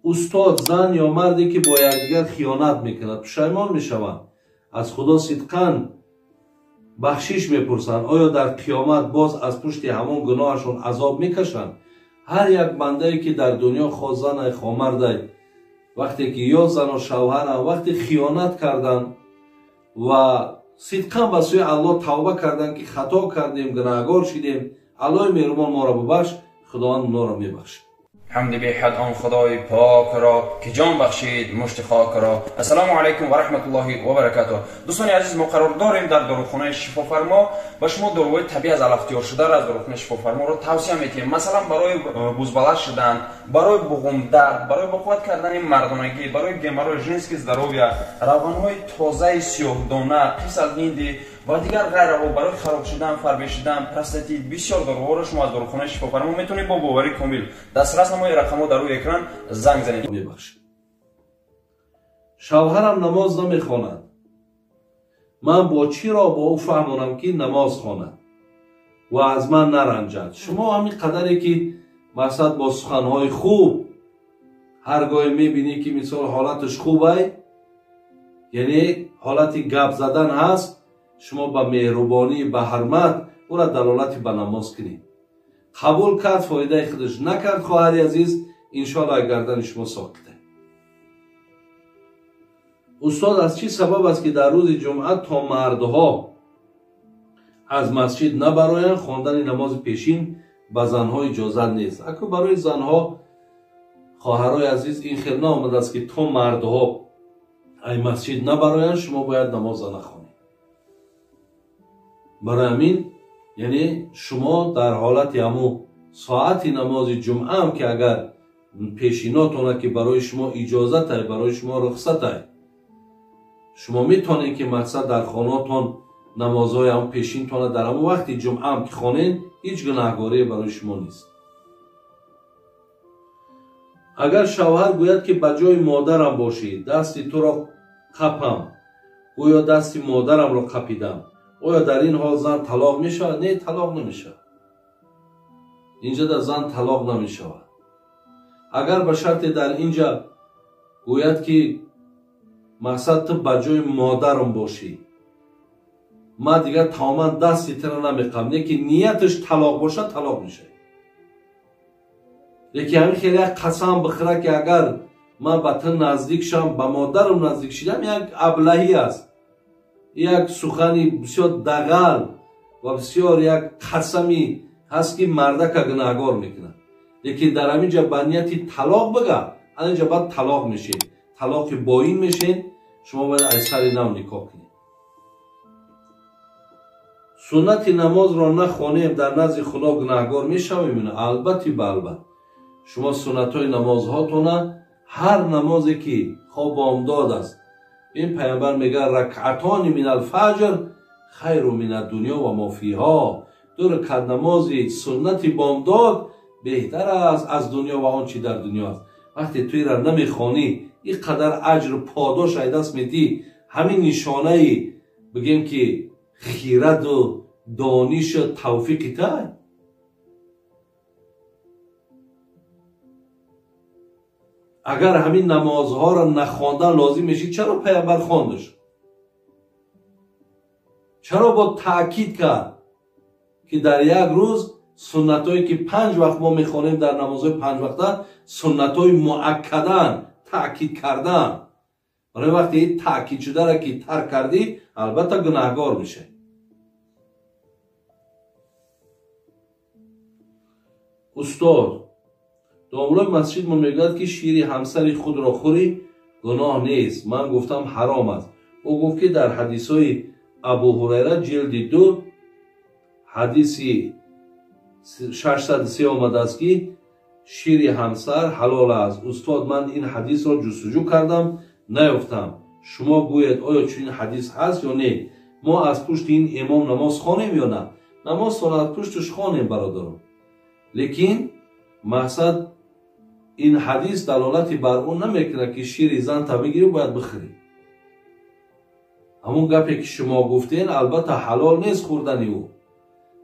استاد زن یا مردی که با یکدیگر خیانت میکند پشیمان میشوند، از خدا صدقاً بخشش میپرسند، آیا در قیامت باز از پشت همون گناهشون عذاب میکشند؟ هر یک بنده که در دنیا خواه زن خواه مرد، وقتی که یا زن و شوهر وقتی خیانت کردند و صدقاً به سوی الله توبه کردند که خطا کردیم، گناهکار شدیم، الله مهربان ما را ببخش، خداوند ما را میبخشد. حمد بی حد آن خدای پاک را که جان بخشید مشت خاک را. السلام علیکم و رحمت الله و برکاته. دوستان عزیز، ما قرار داریم در داروخانه شفافرما با شما داروهای طبیعی از اختیار شده را از داروخانه شفافرما رو توصیه می‌کنیم. مثلا برای بزبله شدن، برای بغم درد، برای بقوت کردن مردانگی، برای گماروژنسکی здоровья، روان‌های تازه سیاه‌دانه، قیس الهندی و دیگر غیره، برای خراب شدن، فربه شدن، پروستات، بسیار داروها را شما از داروخانه شفافرما میتونید با باوری کامل دسترس نمای رقم‌ها در روی اکران زنگ زنید. شوهرم نماز نمیخواند، من با چی را با او فهمونم که نماز خواند و از من نرنجد؟ شما همین قدری که مقصد با سخنهای خوب هرگاه میبینی که مثال حالتش خوبه، یعنی حالتی گپ زدن هست، شما با مهربانی به حرمت او را دلالت به نماز کنید. قبول کرد، فایده خودش نکرد، خواهر عزیز انشاءالله گردن شما ساکته. استاد از چی سبب است که در روز جمعه تا مردها از مسجد نبرایند؟ خواندن نماز پیشین به زنها اجازه نیست. اگه برای زنها خواهرای عزیز این خیلی نآمده است که تا مردها از مسجد نبرایند، شما باید نماز نخوانید. برای همین یعنی شما در حالت همون ساعت نماز جمعه هم که اگر پیشیناتونه که برای شما اجازت است، برای شما رخصت است، شما میتونید که مقصد در خانه‌تون نمازهای هم پیشین تونه در همون وقت جمعه هم که خوانین، هیچ گناهکاری برای شما نیست. اگر شوهر گوید که بجای مادرم باشی، دستی تو را قپم، گویا دستی مادرم را قپیدم، آیا در این حال زن طلاق میشه؟ نه، طلاق نمیشه. اینجا در زن طلاق نمیشه. اگر به شرط در اینجا گوید که مقصد تو بجای مادرم باشی، ما دیگر تماما دستی تر نمیقم، نه که نیتش طلاق باشه طلاق میشه. یکی همین خیلی قسم بخوره که اگر من به تو نزدیک شم، به مادرم نزدیک شدم، یک ابلهی است، یک سخنی بسیار دغل و بسیار یک قسمی هست که مردک گناهکار میکنه. یکی در همینجا به نیتی طلاق بگه، اینجا بعد طلاق میشه، طلاق باین میشه، شما باید از سر نو نکاح کنید. سنت نماز را نخوانیم در نزد خدا گناهکار میشویم؟ البته البته شما سنت های نماز هاتونه، هر نمازی که خواب بامداد است، این پیامبر میگه رکعتان من الفجر خیر من الدنیا و ما فیها، دو رکعت نماز سنت بامداد بهتر است از دنیا و آنچه در دنیا است. وقتی توی را نمیخوانی، این قدر اجر پاداش از دست میدی، همین نشانه بگیم که خیرت و دانش و توفیق تای. اگر همین نمازها را نخواندن لازم میشه، چرا پیامبر خواندش؟ چرا با تاکید کرد که در یک روز سنتایی که 5 وقت ما میخوانیم در نمازهای 5 وقته، سنتای مؤکدن تاکید کردن. برای وقتی این تاکید شده را که ترک کردی، البته گناهکار میشه. استاد داملای مسجد من میگوید که شیر همسر خود را خوری گناه نیست. من گفتم حرام است. او گفت که در حدیث های ابو هریره جلد 2 حدیثی 603 آمده است که شیر همسر حلال است. استاد من این حدیث را جستجو کردم نیافتم، شما گوید آیا چنین حدیث هست یا نه؟ ما از پشت این امام نماز خوانیم یا نه؟ نماز از پشتش خوانیم برادران، لیکن مقصد این حدیث دلالتی بر اون نمیکنه که شیر زن تا بگیری باید بخوری. همون گپی که شما گفتین البته حلال نیست خوردن او،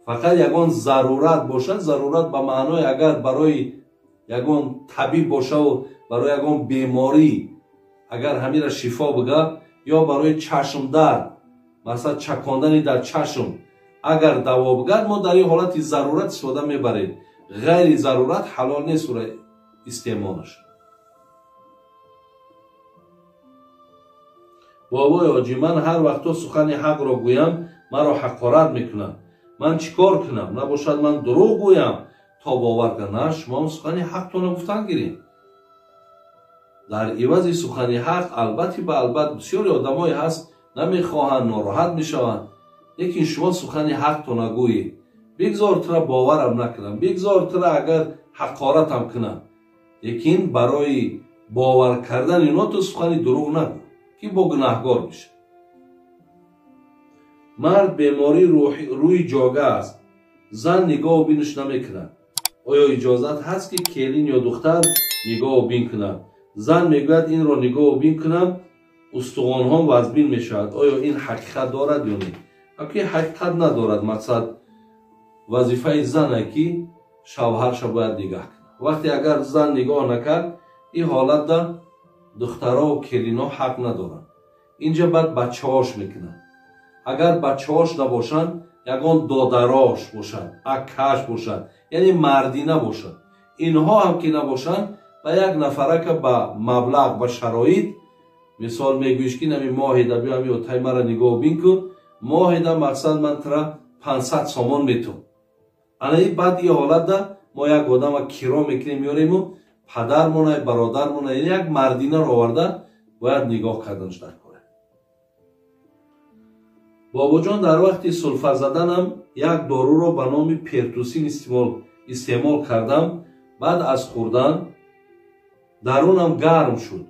фақат ягон зарурат бошад, зарурат ба маънои агар барои ягон табиб бошаву барои ягон беморӣ агар ҳамира шифо бигӯяд ё барои чашмдард масалан чакондани дар чашм агар даво бигӯяд мо дар ин ҳолати зарурат истифода мебарем. ғайри зарурат ҳалол нест ура истеъмолаш. бобои ҳоҷӣ, ман ҳар вақто сухани ҳақро гӯям, маро ҳақорат мекунад. ман чӣ кор кунам? Набошад ман дурӯғ гӯям то бовар кунад? На, шумо сухани ҳақтона гуфтан гиред. дар ивази сухани ҳақ албатти ба албат бисёри одамое ҳаст намехоҳанд, нороҳат мешаванд. лекин шумо сухани ҳақто нагӯед. бигзор тира боварам накунам, бигзор тира агар ҳақоратам кунам. лекин барои бовар кардани но ту сухани дурӯғ нагӯ ки бо гунаҳгор мешавад. мард беморӣ рӯи ҷога аст. зан нигоҳу бинаш намекунад. оё иҷозат ҳаст ки келин ё духтар нигоҳу бин кунад? зан мегӯяд инро нигоҳу бин кунам, устухонҳом вазбин мешавад. оё ин ҳақиқат дорад ё не? аки ҳақиқат надорад. мақсад вазифаи зане ки шавҳарша бояд нигаҳ кунад. вақте агар зан нигоҳ накард, ин ҳолатда духтарову келино ҳақ надоранд. инҷа баъд бачаҳош мекунанд. агар бачаҳош набошанд, ягон додарош бошад, аккаш бошад, яъне мардина бошад. инҳо ҳам ки набошанд, ба як нафарака ба маблағ ба шароит мисол мегӯиш ки нами моҳеда биё ҳами отай мара нигоҳ бин кун, моҳеда мақсад ман тира 500 сомон метум. ана ин баъд ин ҳолатда мо як одама киро мекунем меорему падармона бародармона яъне як мардинаро оварда бояд нигоҳ карданаш дар коре. бобоҷон дар вақти сулфа заданам як доруро ба номи пертусин истеъмол кардам. баъд аз хӯрдан дарунам гарм шуд.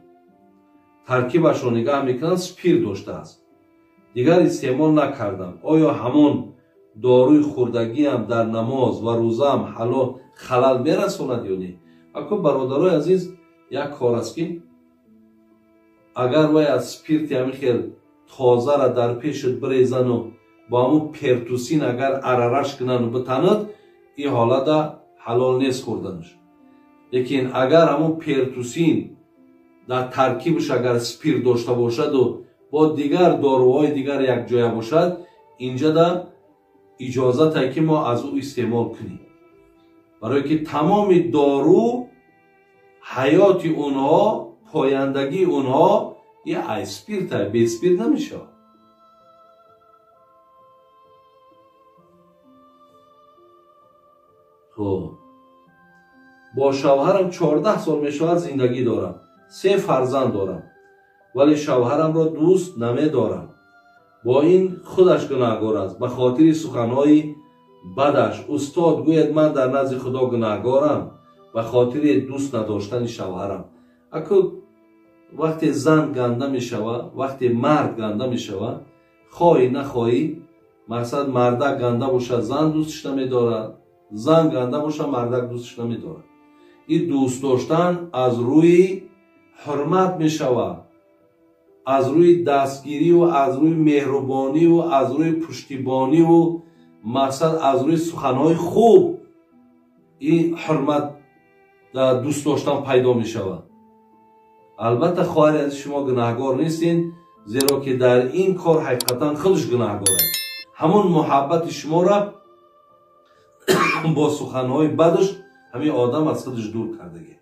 таркибашро нигаҳ мекунам, спирт доштааст. дигар истеъмол накардам. оё ҳамон доруи хӯрдагиам дар намоз ва рӯзаам халал мерасонад ё не? ако бародарои азиз, як кор аст ки агар вай аз спирти ҳамин хел тозара дар пешат бирезану бо ҳамун пертусин агар арараш кунану битанад, ин ҳолатда ҳалол нест хӯрданаш. лекин агар ҳамун пертусин дар таркибаш агар спирт дошта бошаду бо дигар доруҳои дигар якҷоя бошад, инҷа да иҷозате ки мо аз ӯ истеъмол кунем. барое ки тамоми дору ҳаёти онҳо, пояндагии онҳо ай спирт ай, бе спирт намешавад. бо шавҳарам 14 сол мешавад зиндагӣ дорам. 3 фарзанд дорам. вале шавҳарамро дӯст намедорам. бо ин худаш гунаҳгор аст. ба хотири суханҳои бадаш устод гӯяд ман дар назди худо гунаҳгорам ба хотири дӯст надоштани шавҳарам. аку вақте зан ганда мешавад, вақте мард ганда мешавад, хоҳӣ нахоҳӣ, мақсад мардак ганда бошад зан дӯсташ намедорад, зан ганда бошад мардак дӯсташ намедорад. ин дӯст доштан аз рӯи ҳурмат мешавад, аз рӯи дастгирию аз рӯи меҳрубонию аз рӯи пуштибонию мақсад аз рӯи суханҳои хуб ин ҳурмат дӯст доштан пайдо мешавад. албатта хоҳари аз шумо гунаҳгор нестед, зеро ки дар ин кор ҳақиқатан худаш гунаҳгор аст. ҳамон муҳаббати шуморо бо суханҳои бадаш ҳамин одам аз худаш дур кардагӣ.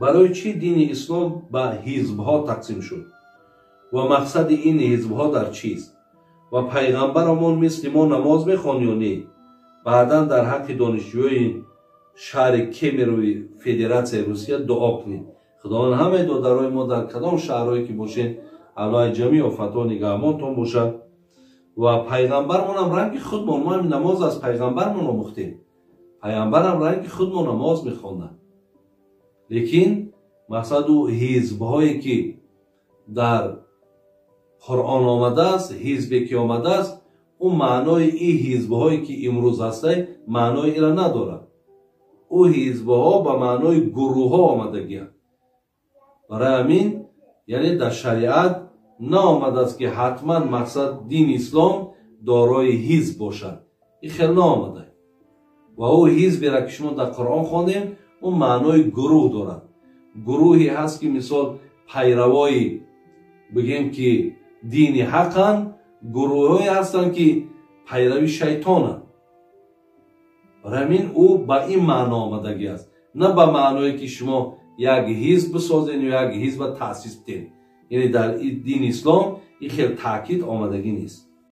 барои чӣ дини ислом ба ҳизбҳо тақсим шуд ва мақсади ин ҳизбҳо дар чист? ва пайғамбарамон мисли мо намоз мехонд ё не? баъдан дар ҳаққи донишҷӯёи шаҳри кемерови федератсияи русия дуо кунед. худованд ҳамаи додарои мо дар кадом шаҳрҳое ки бошед аллои ҷамиъ офатҳо нигаҳбонтон бошад. ва пайғамбармонам ранги худмон, мо ҳамин намоз аз пайғамбармон омӯхтем. пайғамбарам ранги худмон намоз мехонданд. лекин мақсаду ҳизбҳое ки дар қуръон омадааст, ҳизбе ки омадааст, ӯ маънои ин ҳизбҳое ки имрӯз ҳастай маънои ира надорад. ӯ ҳизбҳо ба маънои гурӯҳҳо омадагианд. барои ҳамин яъне дар шариат наомадааст ки ҳатман мақсад дини ислом دارای حزب باشد. این خیلی نامده و او حزبی را که شما در قرآن خواندیم اون معنای گروه دارد. گروهی هست که مثال پیروای بگیم که دین حقن، گروهی هستن که پیروی شیطانن. همین او با این معنا آمدگی است، نه با معنایی که شما یک حزب بسازین یا یک حزب تأسیس دین. یعنی در دین اسلام این خیلی تاکید آمدگی نیست.